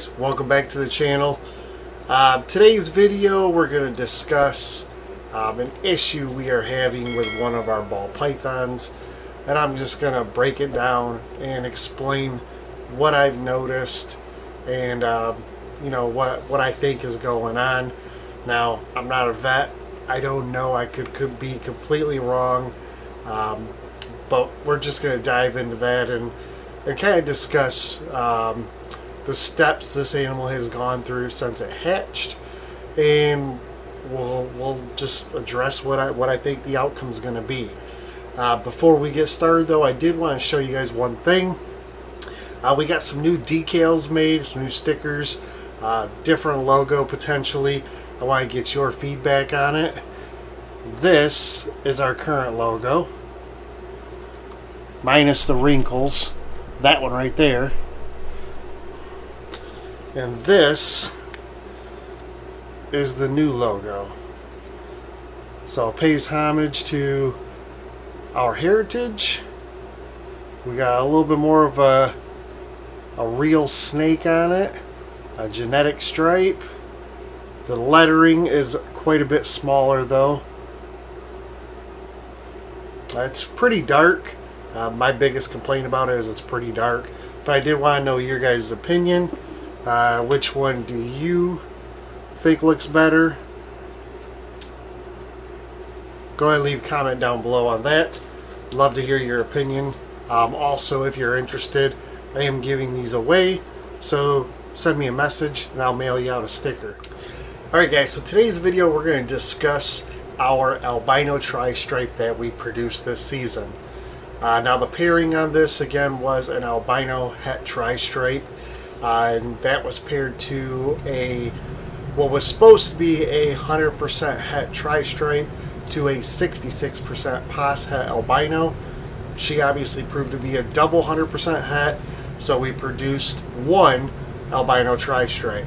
guys, welcome back to the channel. Today's video we're going to discuss an issue we are having with one of our ball pythons, and I'm just going to break it down and explain what I've noticed and you know what I think is going on. Now, I'm not a vet, I don't know, I could be completely wrong, but we're just going to dive into that and kind of discuss the steps this animal has gone through since it hatched, and we'll just address what I think the outcome is going to be. Before we get started though, I did want to show you guys one thing. We got some new decals made, some new stickers, different logo potentially. I want to get your feedback on it. This is our current logo, minus the wrinkles. That one right there. And this is the new logo. So it pays homage to our heritage. We got a little bit more of a real snake on it, a genetic stripe. The lettering is quite a bit smaller though. It's pretty dark. My biggest complaint about it is it's pretty dark, but I did want to know your guys' opinion. Which one do you think looks better? Go ahead and leave a comment down below on that. Love to hear your opinion. Also, if you're interested, I am giving these away, so send me a message and I'll mail you out a sticker. Alright guys, so today's video we're going to discuss our albino tri-stripe that we produced this season. Now the pairing on this again was an albino het tri-stripe, and that was paired to what was supposed to be a 100% het tri-stripe to a 66% pos het albino. She obviously proved to be a double 100% het, so we produced one albino tri-stripe.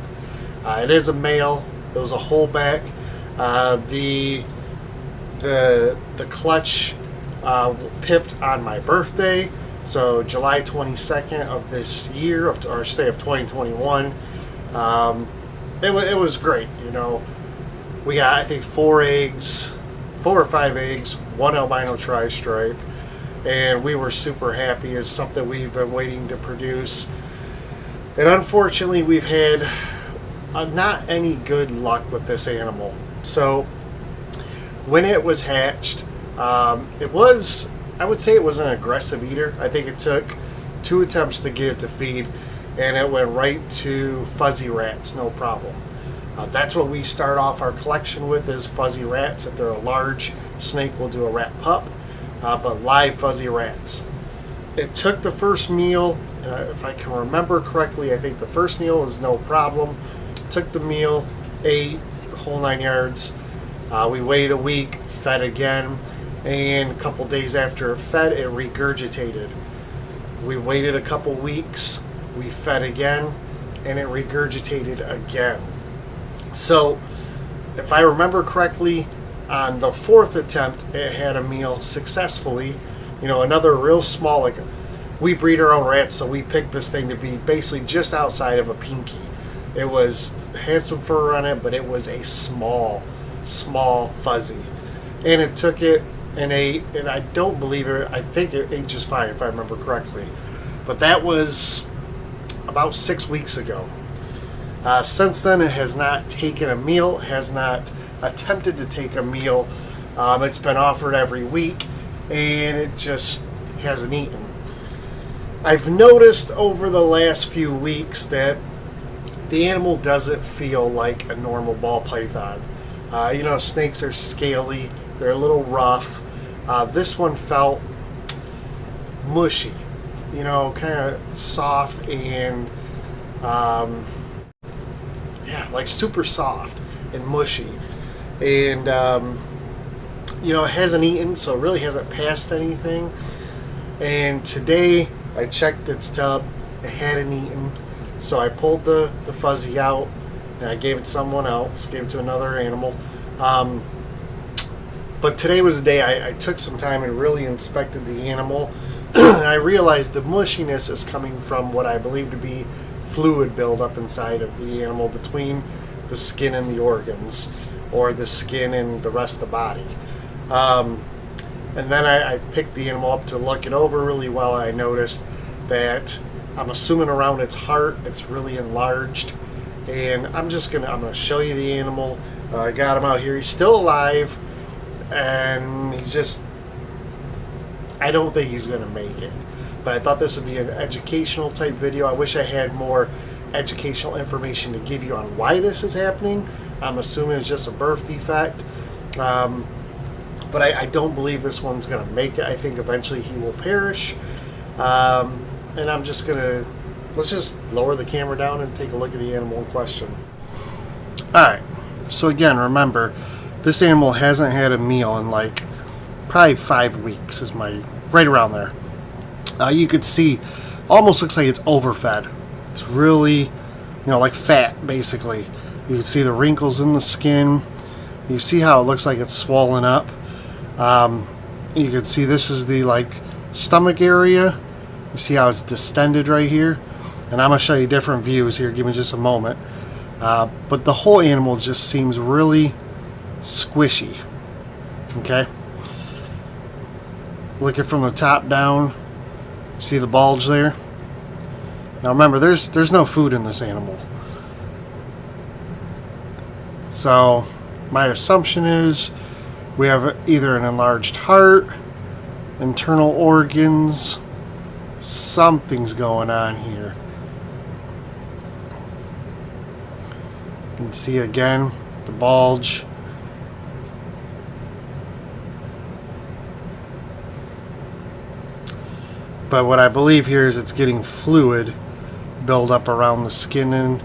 It is a male. It was a whole back. The clutch pipped on my birthday, so July 22nd of this year, or say of 2021. It was great. You know, we got I think 4 or 5 eggs, one albino tri-stripe, and we were super happy. It's something we've been waiting to produce, and unfortunately we've had not any good luck with this animal. So when it was hatched, I would say it was an aggressive eater. I think it took 2 attempts to get it to feed, and it went right to fuzzy rats, no problem. That's what we start off our collection with, is fuzzy rats. If they're a large snake, we'll do a rat pup, but live fuzzy rats. It took the first meal, if I can remember correctly, I think the first meal was no problem. Took the meal, ate, the whole 9 yards. We waited a week, fed again, and a couple days after it fed, it regurgitated. We waited a couple weeks, we fed again, and it regurgitated again. So if I remember correctly, on the 4th attempt it had a meal successfully. You know, another real small, like, we breed our own rats, so we picked this thing to be basically just outside of a pinky. It had some fur on it, but it was a small fuzzy, and it took it and ate, and I don't believe it, I think it ate just fine if I remember correctly, but that was about 6 weeks ago. Since then it has not taken a meal, has not attempted to take a meal. It's been offered every week and it just hasn't eaten. I've noticed over the last few weeks that the animal doesn't feel like a normal ball python. You know, snakes are scaly, they're a little rough. This one felt mushy, you know, kind of soft and yeah, like super soft and mushy. And you know, it hasn't eaten, so it really hasn't passed anything. And today I checked its tub, it hadn't eaten. So I pulled the fuzzy out and I gave it to someone else, gave it to another animal. But today was the day I took some time and really inspected the animal. I realized the mushiness is coming from what I believe to be fluid buildup inside of the animal between the skin and the organs, or the skin and the rest of the body. And then I picked the animal up to look it over really well. I noticed that, I'm assuming around its heart, it's really enlarged. And I'm gonna show you the animal. I got him out here. He's still alive, and I don't think he's gonna make it. But I thought this would be an educational type video. I wish I had more educational information to give you on why this is happening. I'm assuming it's just a birth defect. But I don't believe this one's going to make it. I think eventually he will perish. And I'm just going to, let's just lower the camera down and take a look at the animal in question. Alright, so again, remember, this animal hasn't had a meal in like probably 5 weeks, is right around there. You could see, almost looks like it's overfed. It's really, like fat, basically. You can see the wrinkles in the skin. You see how it looks like it's swollen up. You can see this is the stomach area. You see how it's distended right here. And I'm going to show you different views here. Give me just a moment. But the whole animal just seems really squishy. Okay? Looking from the top down. See the bulge there? Now remember, there's no food in this animal. So my assumption is we have either an enlarged heart, internal organs, something's going on here. You can see again the bulge. But what I believe here is it's getting fluid build up around the skin, and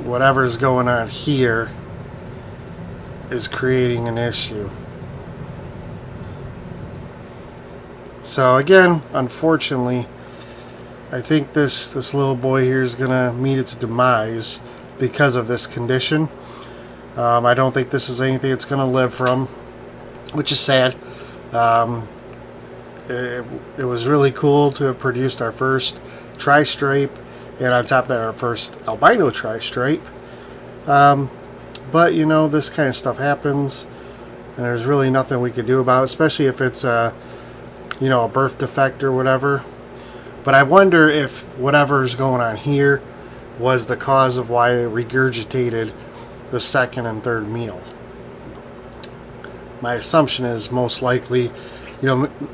whatever's going on here is creating an issue. So again, unfortunately, I think this little boy here is gonna meet its demise because of this condition. I don't think this is anything it's gonna live from, which is sad. It was really cool to have produced our first tri-stripe, and on top of that, our first albino tri-stripe. But this kind of stuff happens, and there's really nothing we could do about it, especially if it's a birth defect or whatever. But I wonder if whatever's going on here was the cause of why it regurgitated the second and third meal. My assumption is most likely,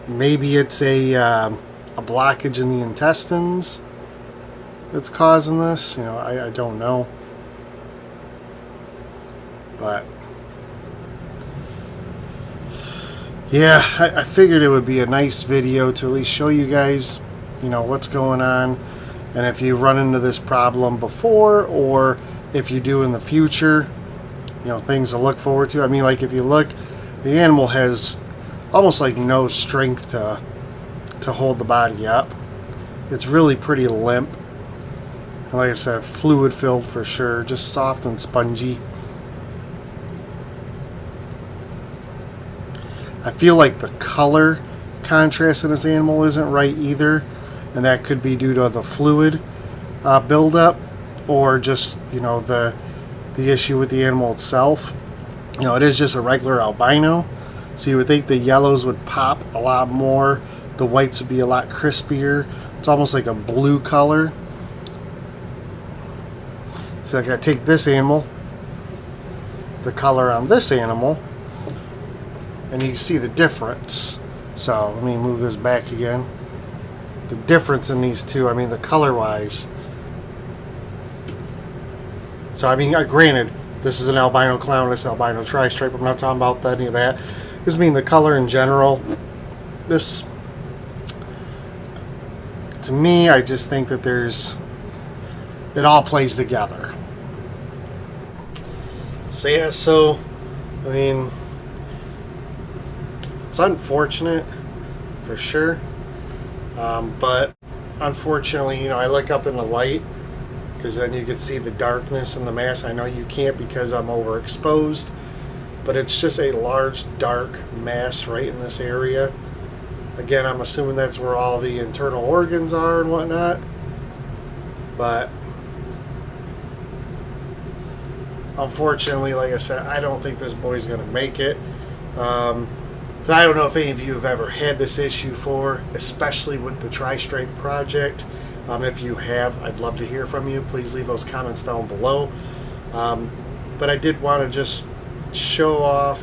maybe it's a blockage in the intestines that's causing this. I don't know. But yeah, I figured it would be a nice video to at least show you guys, what's going on, and if you run into this problem before, or if you do in the future, things to look forward to. I mean, if you look, the animal has almost no strength to hold the body up. It's really pretty limp. And like I said, fluid filled for sure, just soft and spongy. I feel like the color contrast in this animal isn't right either, and that could be due to the fluid buildup, or just the issue with the animal itself. It is just a regular albino, so you would think the yellows would pop a lot more, the whites would be a lot crispier. It's almost like a blue color. So I gotta take this animal, the color on this animal, and you can see the difference. So let me move this back again. The difference in these two, the color wise. So granted, this is an albino clown, this albino tri-stripe. I'm not talking about any of that. Just the color in general. This, to me, I just think that it all plays together. So yeah, it's unfortunate for sure, but unfortunately, I look up in the light, because then you can see the darkness in the mass. I know you can't because I'm overexposed, but it's just a large dark mass right in this area. Again, I'm assuming that's where all the internal organs are and whatnot. But unfortunately, like I said, I don't think this boy's going to make it. I don't know if any of you have ever had this issue for, especially with the Tri-Stripe project. If you have, I'd love to hear from you. Please leave those comments down below. But I did want to just show off,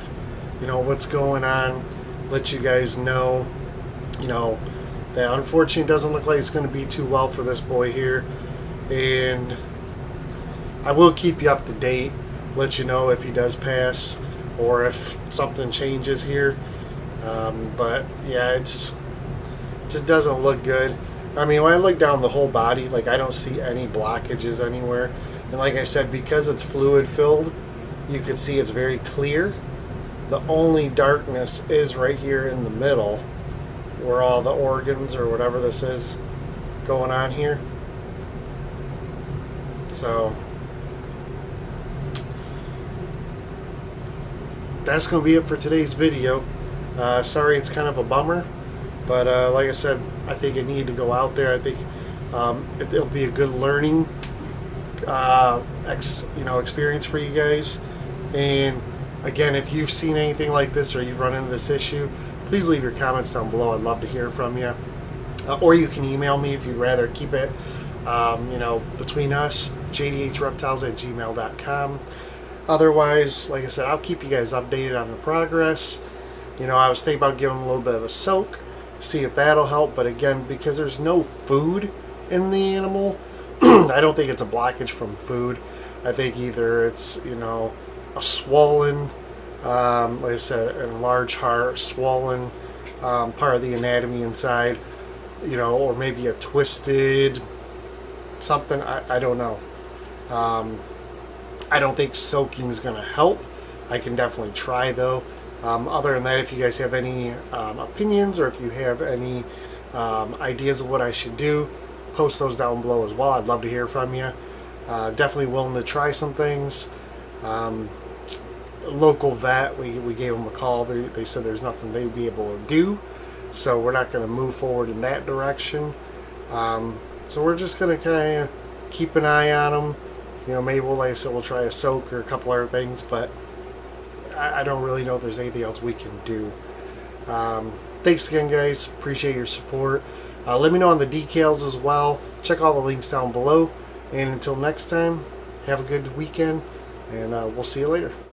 what's going on, let you guys know, that unfortunately it doesn't look like it's going to be too well for this boy here. And I will keep you up to date, let you know if he does pass or if something changes here. But yeah, it just doesn't look good. I mean, when I look down the whole body, like, I don't see any blockages anywhere. And like I said, because it's fluid filled, you can see it's very clear. The only darkness is right here in the middle, where all the organs or whatever this is going on here. So that's going to be it for today's video. Sorry it's kind of a bummer, but like I said, I think it needed to go out there. I think it'll be a good learning experience for you guys. And again, if you've seen anything like this or you've run into this issue, please leave your comments down below. I'd love to hear from you. Or you can email me if you'd rather keep it between us, jdhreptiles@gmail.com. Otherwise, like I said, I'll keep you guys updated on the progress. I was thinking about giving them a little bit of a soak, see if that'll help. But again, because there's no food in the animal, I don't think it's a blockage from food. I think either it's, a swollen, like I said, a large heart, swollen part of the anatomy inside, or maybe a twisted something. I don't know. I don't think soaking is going to help. I can definitely try though. Other than that, if you guys have any opinions or if you have any ideas of what I should do, post those down below as well. I'd love to hear from you. Definitely willing to try some things. Local vet, we gave them a call. They said there's nothing they'd be able to do, so we're not going to move forward in that direction. So we're just going to kind of keep an eye on them. Maybe like I said, we'll try a soak or a couple other things, but I don't really know if there's anything else we can do. Thanks again, guys. Appreciate your support. Let me know on the decals as well. Check all the links down below. And until next time, have a good weekend, and we'll see you later.